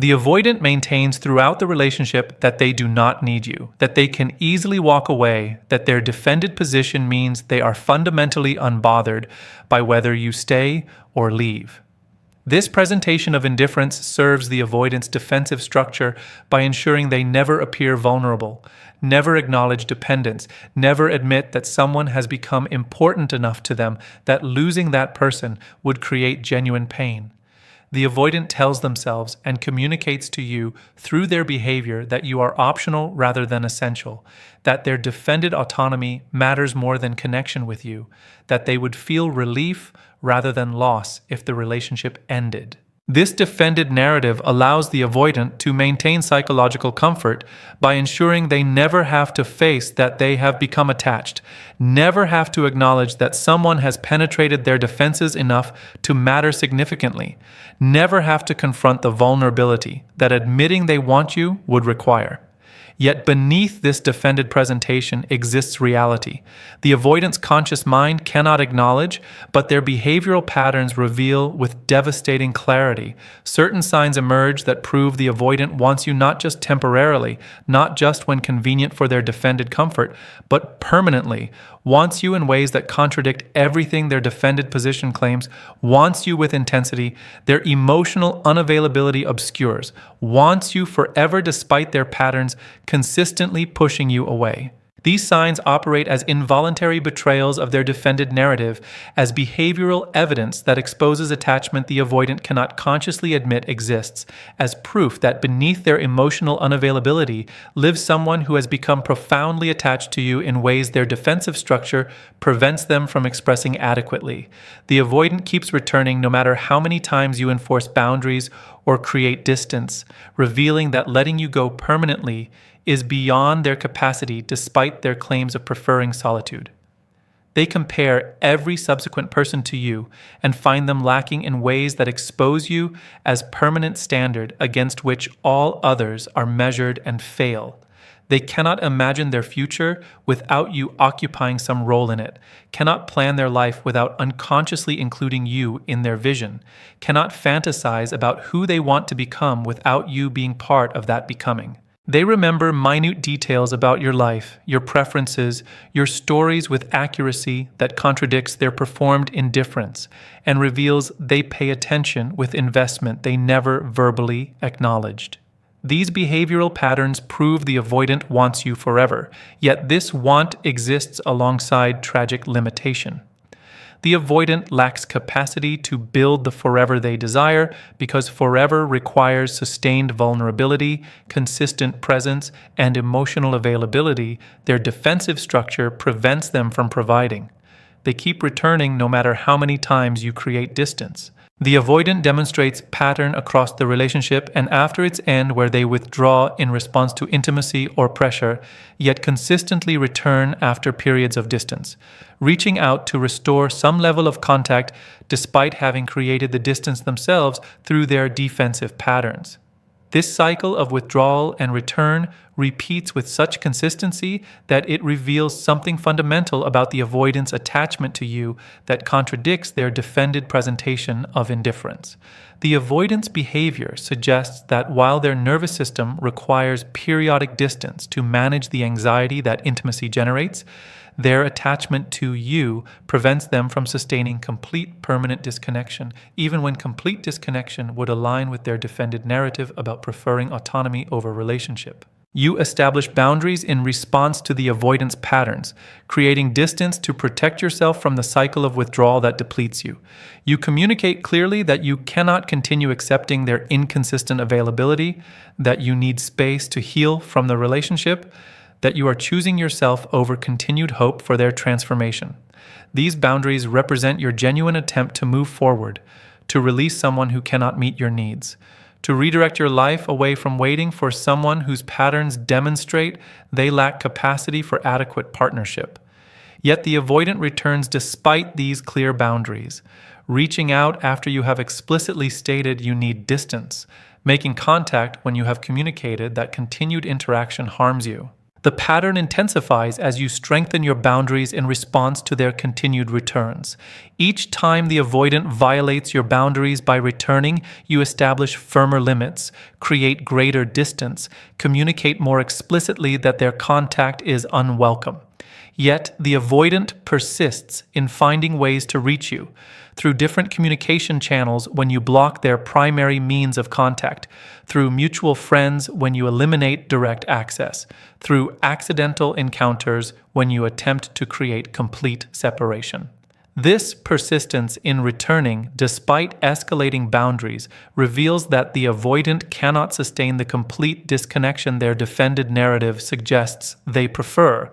The avoidant maintains throughout the relationship that they do not need you, that they can easily walk away, that their defended position means they are fundamentally unbothered by whether you stay or leave. This presentation of indifference serves the avoidant's defensive structure by ensuring they never appear vulnerable, never acknowledge dependence, never admit that someone has become important enough to them that losing that person would create genuine pain. The avoidant tells themselves and communicates to you through their behavior that you are optional rather than essential, that their defended autonomy matters more than connection with you, that they would feel relief rather than loss if the relationship ended. This defended narrative allows the avoidant to maintain psychological comfort by ensuring they never have to face that they have become attached, never have to acknowledge that someone has penetrated their defenses enough to matter significantly, never have to confront the vulnerability that admitting they want you would require. Yet beneath this defended presentation exists reality. The avoidant's conscious mind cannot acknowledge, but their behavioral patterns reveal with devastating clarity. Certain signs emerge that prove the avoidant wants you not just temporarily, not just when convenient for their defended comfort, but permanently, wants you in ways that contradict everything their defended position claims, wants you with intensity, their emotional unavailability obscures, wants you forever despite their patterns, consistently pushing you away. These signs operate as involuntary betrayals of their defended narrative, as behavioral evidence that exposes attachment the avoidant cannot consciously admit exists, as proof that beneath their emotional unavailability lives someone who has become profoundly attached to you in ways their defensive structure prevents them from expressing adequately. The avoidant keeps returning no matter how many times you enforce boundaries or create distance, revealing that letting you go permanently is beyond their capacity despite their claims of preferring solitude. They compare every subsequent person to you and find them lacking in ways that expose you as permanent standard against which all others are measured and fail. They cannot imagine their future without you occupying some role in it, cannot plan their life without unconsciously including you in their vision, cannot fantasize about who they want to become without you being part of that becoming. They remember minute details about your life, your preferences, your stories with accuracy that contradicts their performed indifference and reveals they pay attention with investment they never verbally acknowledged. These behavioral patterns prove the avoidant wants you forever, yet this want exists alongside tragic limitation. The avoidant lacks capacity to build the forever they desire because forever requires sustained vulnerability, consistent presence, and emotional availability their defensive structure prevents them from providing. They keep returning no matter how many times you create distance. The avoidant demonstrates pattern across the relationship and after its end where they withdraw in response to intimacy or pressure, yet consistently return after periods of distance, reaching out to restore some level of contact despite having created the distance themselves through their defensive patterns. This cycle of withdrawal and return repeats with such consistency that it reveals something fundamental about the avoidant's attachment to you that contradicts their defended presentation of indifference. The avoidant's behavior suggests that while their nervous system requires periodic distance to manage the anxiety that intimacy generates, their attachment to you prevents them from sustaining complete permanent disconnection, even when complete disconnection would align with their defended narrative about preferring autonomy over relationship. You establish boundaries in response to the avoidance patterns, creating distance to protect yourself from the cycle of withdrawal that depletes you. You communicate clearly that you cannot continue accepting their inconsistent availability, that you need space to heal from the relationship, that you are choosing yourself over continued hope for their transformation. These boundaries represent your genuine attempt to move forward, to release someone who cannot meet your needs, to redirect your life away from waiting for someone whose patterns demonstrate they lack capacity for adequate partnership. Yet the avoidant returns despite these clear boundaries, reaching out after you have explicitly stated you need distance, making contact when you have communicated that continued interaction harms you. The pattern intensifies as you strengthen your boundaries in response to their continued returns. Each time the avoidant violates your boundaries by returning, you establish firmer limits, create greater distance, communicate more explicitly that their contact is unwelcome. Yet the avoidant persists in finding ways to reach you through different communication channels when you block their primary means of contact, through mutual friends when you eliminate direct access, through accidental encounters when you attempt to create complete separation. This persistence in returning, despite escalating boundaries, reveals that the avoidant cannot sustain the complete disconnection their defended narrative suggests they prefer,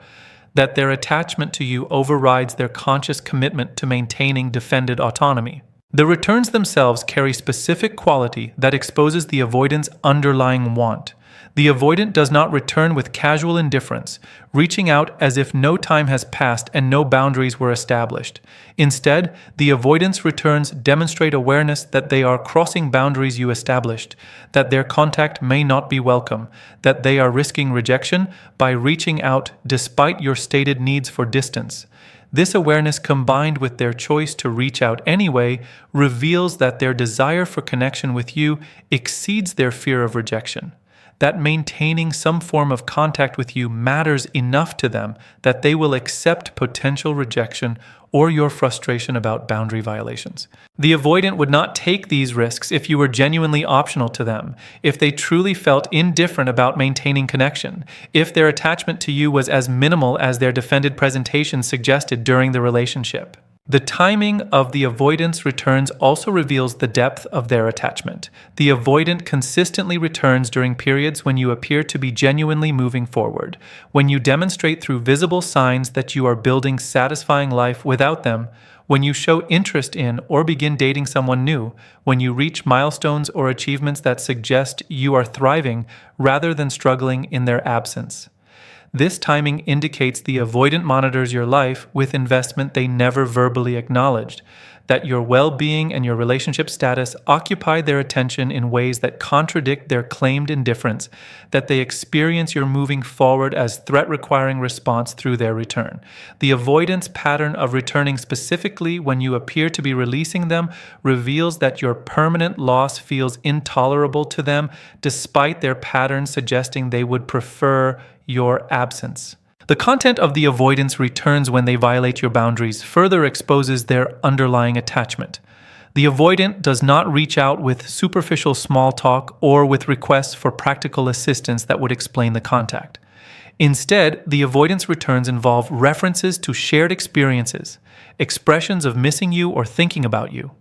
that their attachment to you overrides their conscious commitment to maintaining defended autonomy. The returns themselves carry specific quality that exposes the avoidant's underlying want. The avoidant does not return with casual indifference, reaching out as if no time has passed and no boundaries were established. Instead, the avoidant's returns demonstrate awareness that they are crossing boundaries you established, that their contact may not be welcome, that they are risking rejection by reaching out despite your stated needs for distance. This awareness, combined with their choice to reach out anyway, reveals that their desire for connection with you exceeds their fear of rejection, that maintaining some form of contact with you matters enough to them that they will accept potential rejection or your frustration about boundary violations. The avoidant would not take these risks if you were genuinely optional to them, if they truly felt indifferent about maintaining connection, if their attachment to you was as minimal as their defended presentation suggested during the relationship. The timing of the avoidant's returns also reveals the depth of their attachment. The avoidant consistently returns during periods when you appear to be genuinely moving forward, when you demonstrate through visible signs that you are building satisfying life without them, when you show interest in or begin dating someone new, when you reach milestones or achievements that suggest you are thriving rather than struggling in their absence. This timing indicates the avoidant monitors your life with investment they never verbally acknowledged, that your well-being and your relationship status occupy their attention in ways that contradict their claimed indifference, that they experience your moving forward as threat-requiring response through their return. The avoidance pattern of returning specifically when you appear to be releasing them reveals that your permanent loss feels intolerable to them, despite their pattern suggesting they would prefer your absence. The content of the avoidance returns when they violate your boundaries further exposes their underlying attachment. The avoidant does not reach out with superficial small talk or with requests for practical assistance that would explain the contact. Instead, the avoidance returns involve references to shared experiences, expressions of missing you or thinking about you,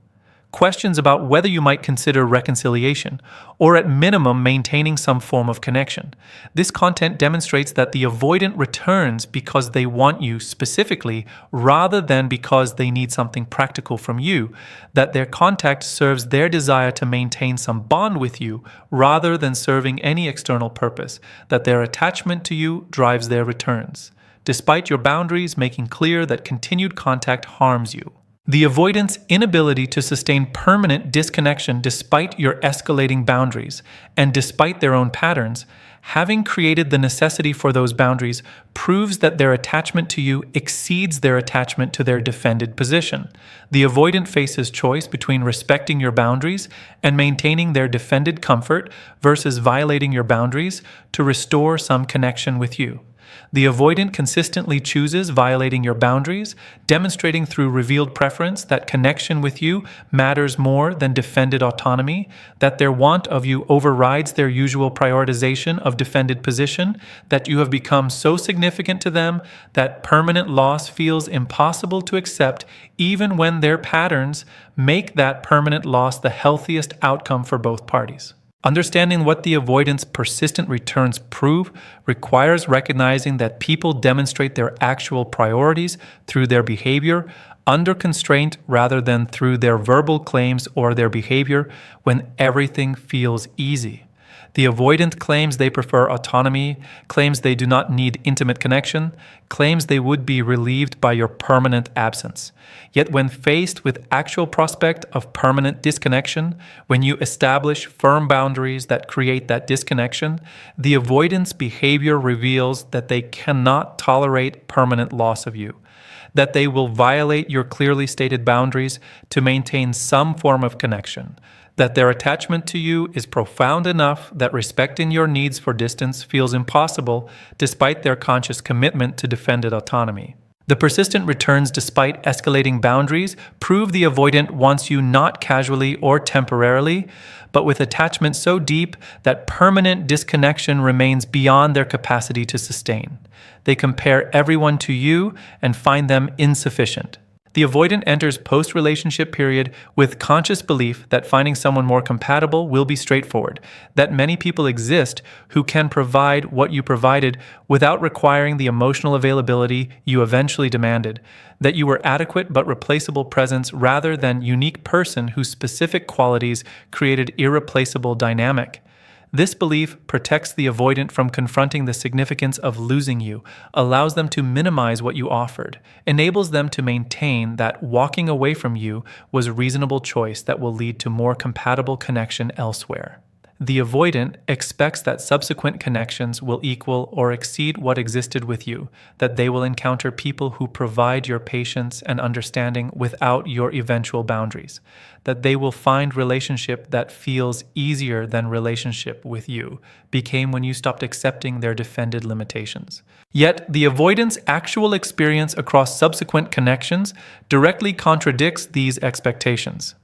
questions about whether you might consider reconciliation, or at minimum maintaining some form of connection. This content demonstrates that the avoidant returns because they want you specifically, rather than because they need something practical from you, that their contact serves their desire to maintain some bond with you, rather than serving any external purpose, that their attachment to you drives their returns, despite your boundaries making clear that continued contact harms you. The avoidant's inability to sustain permanent disconnection despite your escalating boundaries and despite their own patterns, having created the necessity for those boundaries, proves that their attachment to you exceeds their attachment to their defended position. The avoidant faces choice between respecting your boundaries and maintaining their defended comfort versus violating your boundaries to restore some connection with you. The avoidant consistently chooses violating your boundaries, demonstrating through revealed preference that connection with you matters more than defended autonomy, that their want of you overrides their usual prioritization of defended position, that you have become so significant to them that permanent loss feels impossible to accept even when their patterns make that permanent loss the healthiest outcome for both parties. Understanding what the avoidant's persistent returns prove requires recognizing that people demonstrate their actual priorities through their behavior, under constraint rather than through their verbal claims or their behavior when everything feels easy. The avoidant claims they prefer autonomy, claims they do not need intimate connection, claims they would be relieved by your permanent absence. Yet when faced with actual prospect of permanent disconnection, when you establish firm boundaries that create that disconnection, the avoidance behavior reveals that they cannot tolerate permanent loss of you, that they will violate your clearly stated boundaries to maintain some form of connection, that their attachment to you is profound enough that respecting your needs for distance feels impossible despite their conscious commitment to defended autonomy. The persistent returns despite escalating boundaries prove the avoidant wants you not casually or temporarily, but with attachment so deep that permanent disconnection remains beyond their capacity to sustain. They compare everyone to you and find them insufficient. The avoidant enters post-relationship period with conscious belief that finding someone more compatible will be straightforward, that many people exist who can provide what you provided without requiring the emotional availability you eventually demanded, that you were adequate but replaceable presence rather than unique person whose specific qualities created irreplaceable dynamic. This belief protects the avoidant from confronting the significance of losing you, allows them to minimize what you offered, enables them to maintain that walking away from you was a reasonable choice that will lead to more compatible connection elsewhere. The avoidant expects that subsequent connections will equal or exceed what existed with you, that they will encounter people who provide your patience and understanding without your eventual boundaries, that they will find relationship that feels easier than relationship with you became when you stopped accepting their defended limitations. Yet, the avoidant's actual experience across subsequent connections directly contradicts these expectations.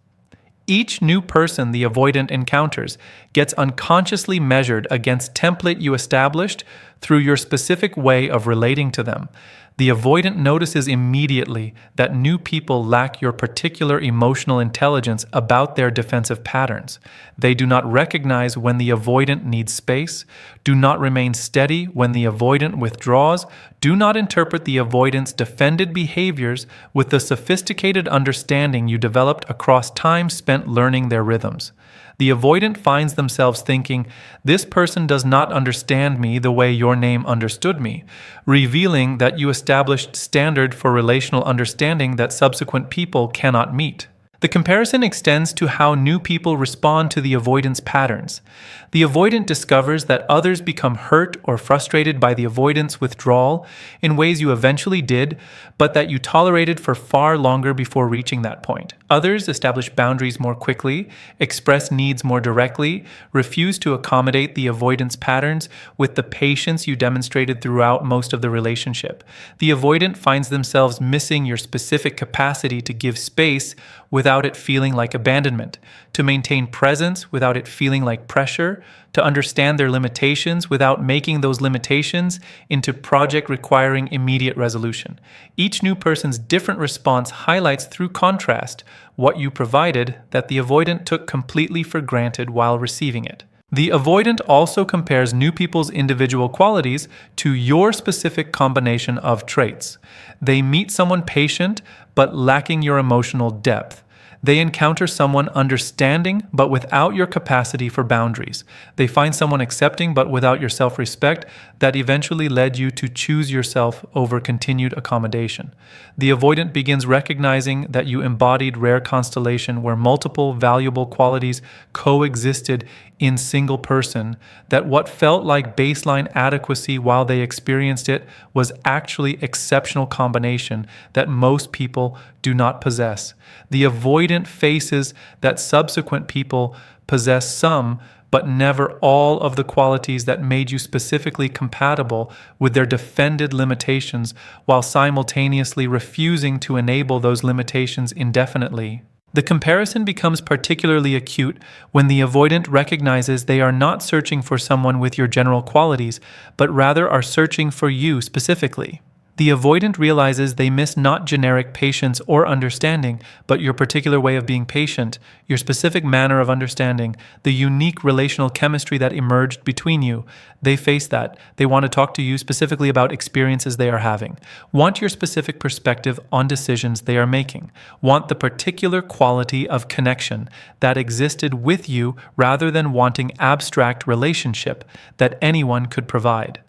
Each new person the avoidant encounters gets unconsciously measured against template you established through your specific way of relating to them. The avoidant notices immediately that new people lack your particular emotional intelligence about their defensive patterns. They do not recognize when the avoidant needs space, do not remain steady when the avoidant withdraws, do not interpret the avoidant's defended behaviors with the sophisticated understanding you developed across time spent learning their rhythms. The avoidant finds themselves thinking, "This person does not understand me the way your name understood me," revealing that you established standard for relational understanding that subsequent people cannot meet. The comparison extends to how new people respond to the avoidance patterns. The avoidant discovers that others become hurt or frustrated by the avoidance withdrawal in ways you eventually did, but that you tolerated for far longer before reaching that point. Others establish boundaries more quickly, express needs more directly, refuse to accommodate the avoidance patterns with the patience you demonstrated throughout most of the relationship. The avoidant finds themselves missing your specific capacity to give space without it feeling like abandonment, to maintain presence without it feeling like pressure, to understand their limitations without making those limitations into project requiring immediate resolution. Each new person's different response highlights through contrast what you provided that the avoidant took completely for granted while receiving it. The avoidant also compares new people's individual qualities to your specific combination of traits. They meet someone patient but lacking your emotional depth. They encounter someone understanding but without your capacity for boundaries. They find someone accepting but without your self-respect that eventually led you to choose yourself over continued accommodation. The avoidant begins recognizing that you embodied rare constellation where multiple valuable qualities coexisted in single person, that what felt like baseline adequacy while they experienced it was actually exceptional combination that most people do not possess. The avoidant faces that subsequent people possess some, but never all of the qualities that made you specifically compatible with their defended limitations while simultaneously refusing to enable those limitations indefinitely. The comparison becomes particularly acute when the avoidant recognizes they are not searching for someone with your general qualities, but rather are searching for you specifically. The avoidant realizes they miss not generic patience or understanding, but your particular way of being patient, your specific manner of understanding, the unique relational chemistry that emerged between you. They face that. They want to talk to you specifically about experiences they are having. Want your specific perspective on decisions they are making. Want the particular quality of connection that existed with you rather than wanting abstract relationship that anyone could provide.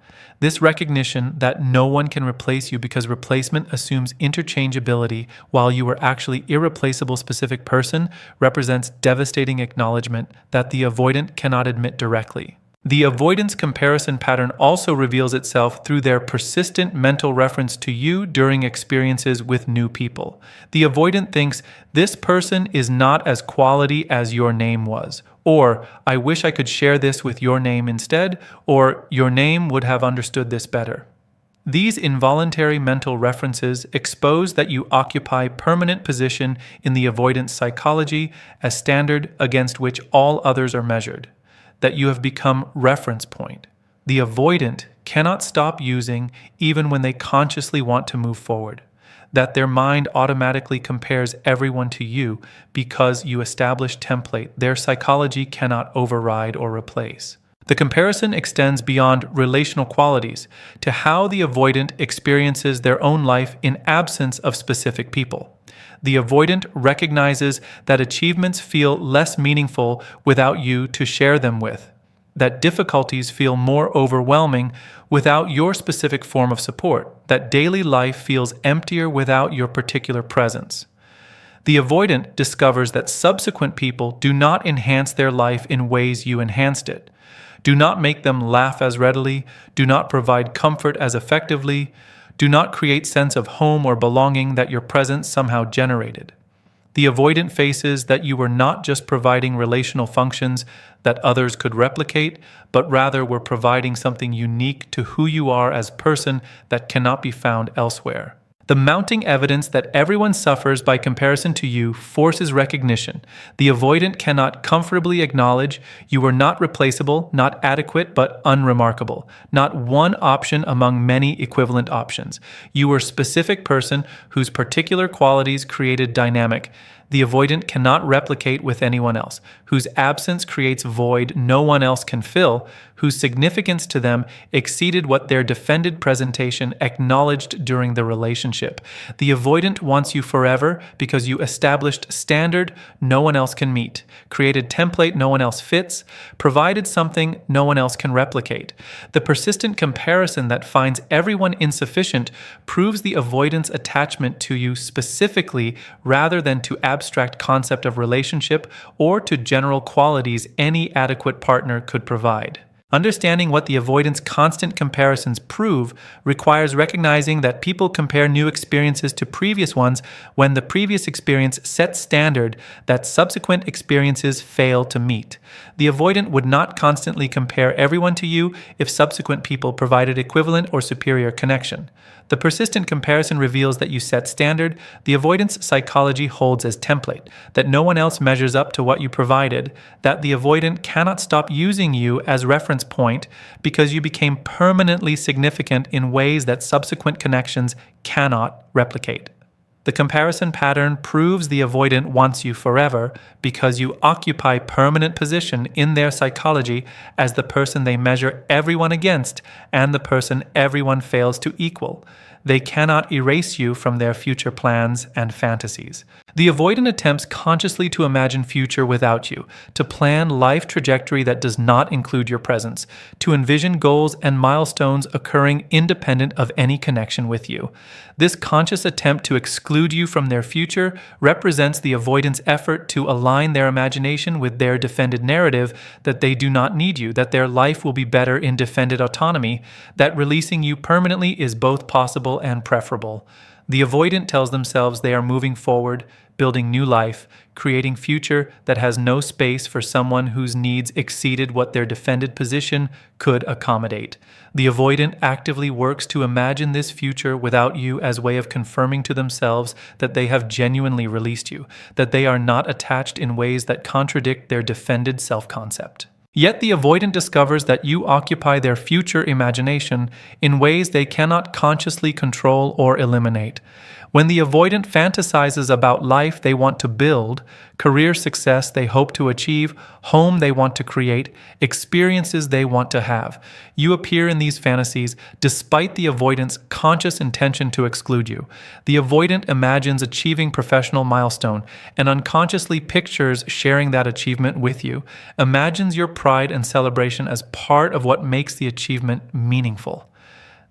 This recognition that no one can replace you because replacement assumes interchangeability while you are actually irreplaceable specific person represents devastating acknowledgement that the avoidant cannot admit directly. The avoidance comparison pattern also reveals itself through their persistent mental reference to you during experiences with new people. The avoidant thinks, this person is not as quality as your name was, or I wish I could share this with your name instead, or your name would have understood this better. These involuntary mental references expose that you occupy permanent position in the avoidance psychology as standard against which all others are measured, that you have become reference point. The avoidant cannot stop using even when they consciously want to move forward, that their mind automatically compares everyone to you because you establish template their psychology cannot override or replace. The comparison extends beyond relational qualities to how the avoidant experiences their own life in absence of specific people. The avoidant recognizes that achievements feel less meaningful without you to share them with, that difficulties feel more overwhelming without your specific form of support, that daily life feels emptier without your particular presence. The avoidant discovers that subsequent people do not enhance their life in ways you enhanced it, do not make them laugh as readily, do not provide comfort as effectively, do not create sense of home or belonging that your presence somehow generated. The avoidant faces that you were not just providing relational functions that others could replicate, but rather were providing something unique to who you are as person that cannot be found elsewhere. The mounting evidence that everyone suffers by comparison to you forces recognition. The avoidant cannot comfortably acknowledge you were not replaceable, not adequate, but unremarkable. Not one option among many equivalent options. You were a specific person whose particular qualities created dynamic. The avoidant cannot replicate with anyone else, whose absence creates void no one else can fill, whose significance to them exceeded what their defended presentation acknowledged during the relationship. The avoidant wants you forever because you established standard no one else can meet, created template no one else fits, provided something no one else can replicate. The persistent comparison that finds everyone insufficient proves the avoidant's attachment to you specifically rather than to abstract concept of relationship or to general qualities any adequate partner could provide. Understanding what the avoidant's constant comparisons prove requires recognizing that people compare new experiences to previous ones when the previous experience sets standard that subsequent experiences fail to meet. The avoidant would not constantly compare everyone to you if subsequent people provided equivalent or superior connection. The persistent comparison reveals that you set standard the avoidance psychology holds as template, that no one else measures up to what you provided, that the avoidant cannot stop using you as reference point because you became permanently significant in ways that subsequent connections cannot replicate. The comparison pattern proves the avoidant wants you forever because you occupy permanent position in their psychology as the person they measure everyone against and the person everyone fails to equal. They cannot erase you from their future plans and fantasies. The avoidant attempts consciously to imagine future without you, to plan life trajectory that does not include your presence, to envision goals and milestones occurring independent of any connection with you. This conscious attempt to exclude you from their future represents the avoidant's effort to align their imagination with their defended narrative that they do not need you, that their life will be better in defended autonomy, that releasing you permanently is both possible and preferable. The avoidant tells themselves they are moving forward, building new life, creating future that has no space for someone whose needs exceeded what their defended position could accommodate. The avoidant actively works to imagine this future without you as way of confirming to themselves that they have genuinely released you, that they are not attached in ways that contradict their defended self-concept. Yet the avoidant discovers that you occupy their future imagination in ways they cannot consciously control or eliminate. When the avoidant fantasizes about life they want to build, career success they hope to achieve, home they want to create, experiences they want to have, you appear in these fantasies despite the avoidant's conscious intention to exclude you. The avoidant imagines achieving professional milestone and unconsciously pictures sharing that achievement with you, imagines your pride and celebration as part of what makes the achievement meaningful.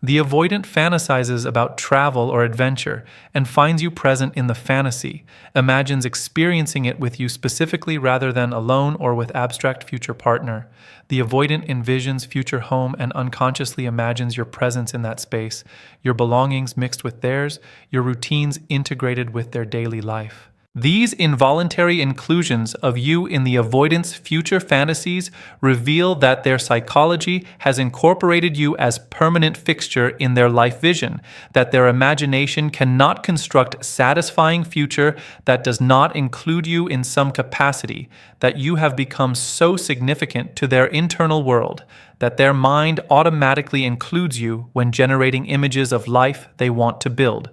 The avoidant fantasizes about travel or adventure and finds you present in the fantasy, imagines experiencing it with you specifically rather than alone or with abstract future partner. The avoidant envisions future home and unconsciously imagines your presence in that space, your belongings mixed with theirs, your routines integrated with their daily life. These involuntary inclusions of you in the avoidant's future fantasies reveal that their psychology has incorporated you as permanent fixture in their life vision, that their imagination cannot construct satisfying future that does not include you in some capacity, that you have become so significant to their internal world, that their mind automatically includes you when generating images of life they want to build.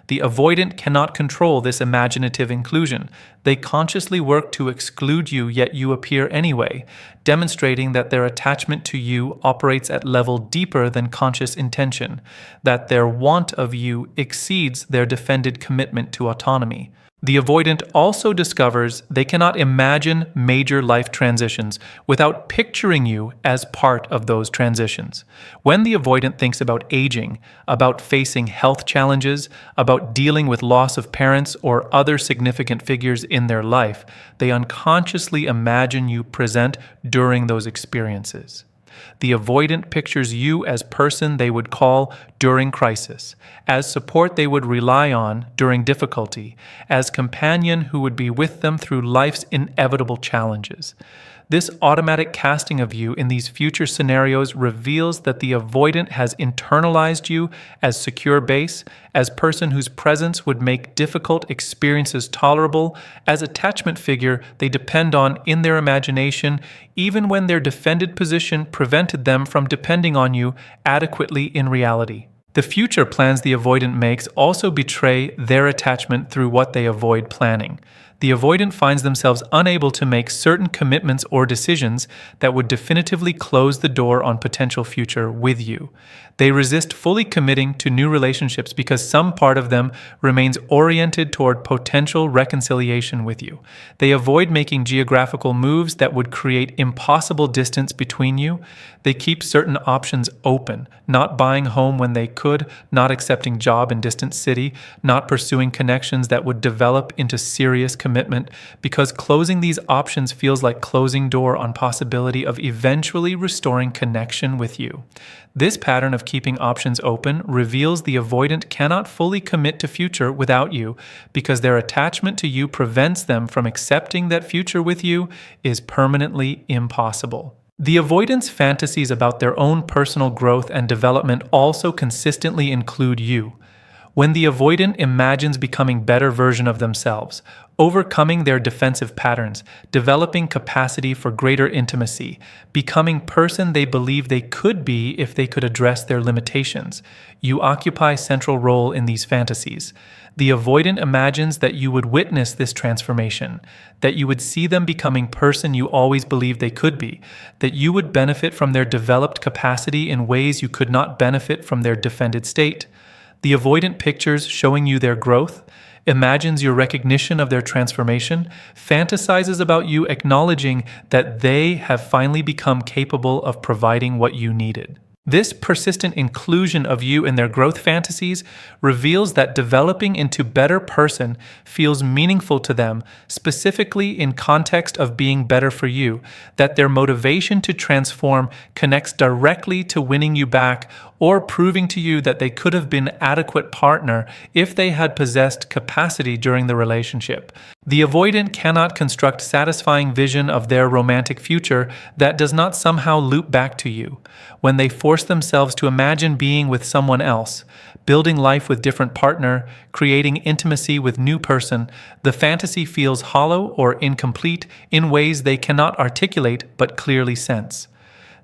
The avoidant cannot control this imaginative inclusion. They consciously work to exclude you, yet you appear anyway, demonstrating that their attachment to you operates at level deeper than conscious intention, that their want of you exceeds their defended commitment to autonomy. The avoidant also discovers they cannot imagine major life transitions without picturing you as part of those transitions. When the avoidant thinks about aging, about facing health challenges, about dealing with loss of parents or other significant figures in their life, they unconsciously imagine you present during those experiences. The avoidant pictures you as person they would call during crisis, as support they would rely on during difficulty, as companion who would be with them through life's inevitable challenges. This automatic casting of you in these future scenarios reveals that the avoidant has internalized you as secure base, as person whose presence would make difficult experiences tolerable, as attachment figure they depend on in their imagination, even when their defended position prevented them from depending on you adequately in reality. The future plans the avoidant makes also betray their attachment through what they avoid planning. The avoidant finds themselves unable to make certain commitments or decisions that would definitively close the door on potential future with you. They resist fully committing to new relationships because some part of them remains oriented toward potential reconciliation with you. They avoid making geographical moves that would create impossible distance between you. They keep certain options open, not buying home when they could, not accepting job in distant city, not pursuing connections that would develop into serious commitment, because closing these options feels like closing door on possibility of eventually restoring connection with you. This pattern of keeping options open reveals the avoidant cannot fully commit to future without you because their attachment to you prevents them from accepting that future with you is permanently impossible. The avoidant's fantasies about their own personal growth and development also consistently include you. When the avoidant imagines becoming better version of themselves, overcoming their defensive patterns, developing capacity for greater intimacy, becoming person they believe they could be if they could address their limitations, you occupy central role in these fantasies. The avoidant imagines that you would witness this transformation, that you would see them becoming person you always believed they could be, that you would benefit from their developed capacity in ways you could not benefit from their defended state. The avoidant pictures showing you their growth, imagines your recognition of their transformation, fantasizes about you acknowledging that they have finally become capable of providing what you needed. This persistent inclusion of you in their growth fantasies reveals that developing into better person feels meaningful to them, specifically in context of being better for you, that their motivation to transform connects directly to winning you back or proving to you that they could have been an adequate partner if they had possessed capacity during the relationship. The avoidant cannot construct satisfying vision of their romantic future that does not somehow loop back to you. When they force themselves to imagine being with someone else, building life with different partner, creating intimacy with new person, the fantasy feels hollow or incomplete in ways they cannot articulate but clearly sense.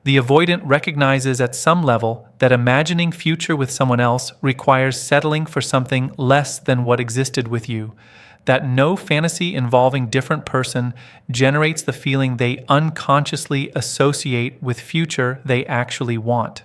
The avoidant recognizes at some level that imagining future with someone else requires settling for something less than what existed with you, that no fantasy involving different person generates the feeling they unconsciously associate with future they actually want.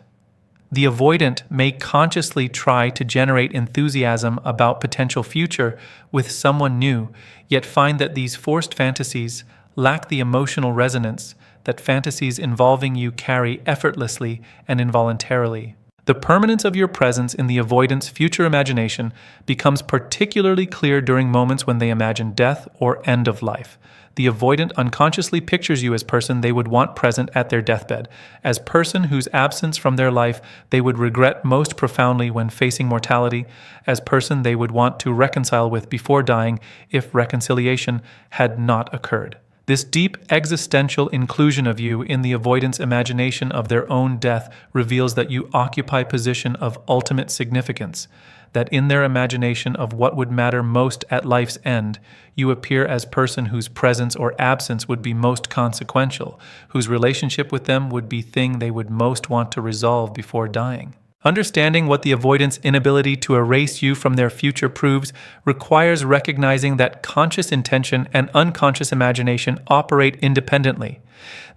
The avoidant may consciously try to generate enthusiasm about potential future with someone new, yet find that these forced fantasies lack the emotional resonance that fantasies involving you carry effortlessly and involuntarily. The permanence of your presence in the avoidant's future imagination becomes particularly clear during moments when they imagine death or end of life. The avoidant unconsciously pictures you as person they would want present at their deathbed, as person whose absence from their life they would regret most profoundly when facing mortality, as person they would want to reconcile with before dying if reconciliation had not occurred. This deep existential inclusion of you in the avoidant's imagination of their own death reveals that you occupy position of ultimate significance, that in their imagination of what would matter most at life's end, you appear as person whose presence or absence would be most consequential, whose relationship with them would be thing they would most want to resolve before dying. Understanding what the avoidant's inability to erase you from their future proves requires recognizing that conscious intention and unconscious imagination operate independently.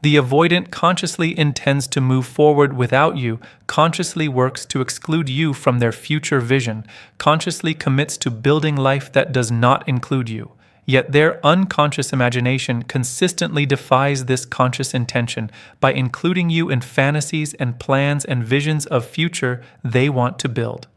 The avoidant consciously intends to move forward without you, consciously works to exclude you from their future vision, consciously commits to building life that does not include you. Yet their unconscious imagination consistently defies this conscious intention by including you in fantasies and plans and visions of future they want to build.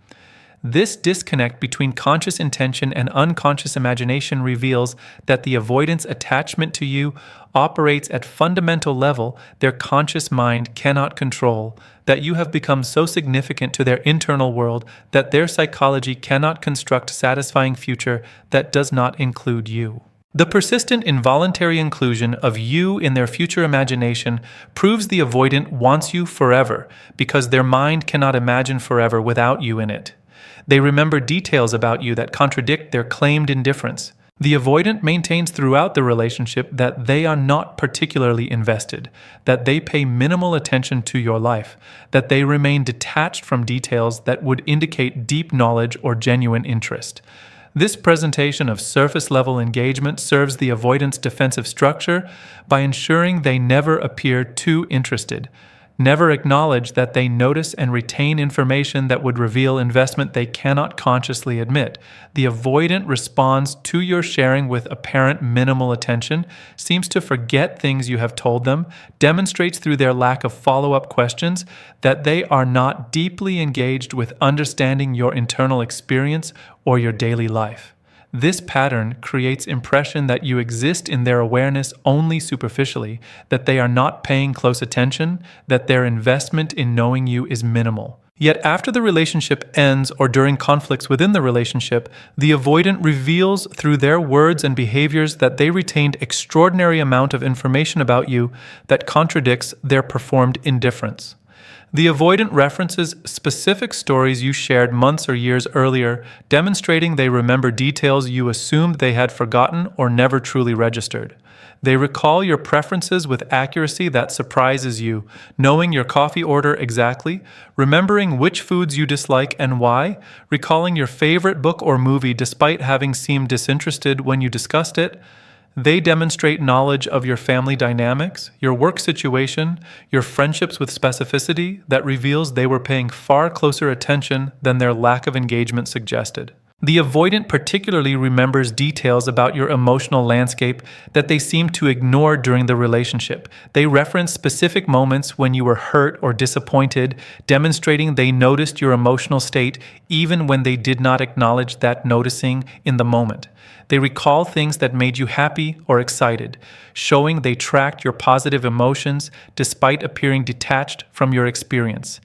This disconnect between conscious intention and unconscious imagination reveals that the avoidant's attachment to you operates at fundamental level their conscious mind cannot control, that you have become so significant to their internal world that their psychology cannot construct satisfying future that does not include you. The persistent involuntary inclusion of you in their future imagination proves the avoidant wants you forever because their mind cannot imagine forever without you in it. They remember details about you that contradict their claimed indifference. The avoidant maintains throughout the relationship that they are not particularly invested, that they pay minimal attention to your life, that they remain detached from details that would indicate deep knowledge or genuine interest. This presentation of surface-level engagement serves the avoidant's defensive structure by ensuring they never appear too interested, never acknowledge that they notice and retain information that would reveal investment they cannot consciously admit. The avoidant responds to your sharing with apparent minimal attention, seems to forget things you have told them, demonstrates through their lack of follow-up questions that they are not deeply engaged with understanding your internal experience or your daily life. This pattern creates impression that you exist in their awareness only superficially, that they are not paying close attention, that their investment in knowing you is minimal. Yet after the relationship ends or during conflicts within the relationship, the avoidant reveals through their words and behaviors that they retained extraordinary amount of information about you that contradicts their performed indifference. The avoidant references specific stories you shared months or years earlier, demonstrating they remember details you assumed they had forgotten or never truly registered. They recall your preferences with accuracy that surprises you, knowing your coffee order exactly, remembering which foods you dislike and why, recalling your favorite book or movie despite having seemed disinterested when you discussed it. They demonstrate knowledge of your family dynamics, your work situation, your friendships with specificity that reveals they were paying far closer attention than their lack of engagement suggested. The avoidant particularly remembers details about your emotional landscape that they seem to ignore during the relationship. They reference specific moments when you were hurt or disappointed, demonstrating they noticed your emotional state even when they did not acknowledge that noticing in the moment. They recall things that made you happy or excited, showing they tracked your positive emotions despite appearing detached from your experience.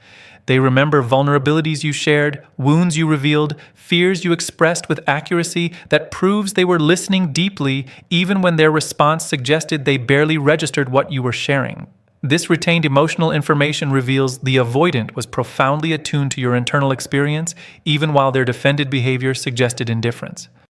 They remember vulnerabilities you shared, wounds you revealed, fears you expressed with accuracy that proves they were listening deeply even when their response suggested they barely registered what you were sharing. This retained emotional information reveals the avoidant was profoundly attuned to your internal experience, even while their defended behavior suggested indifference.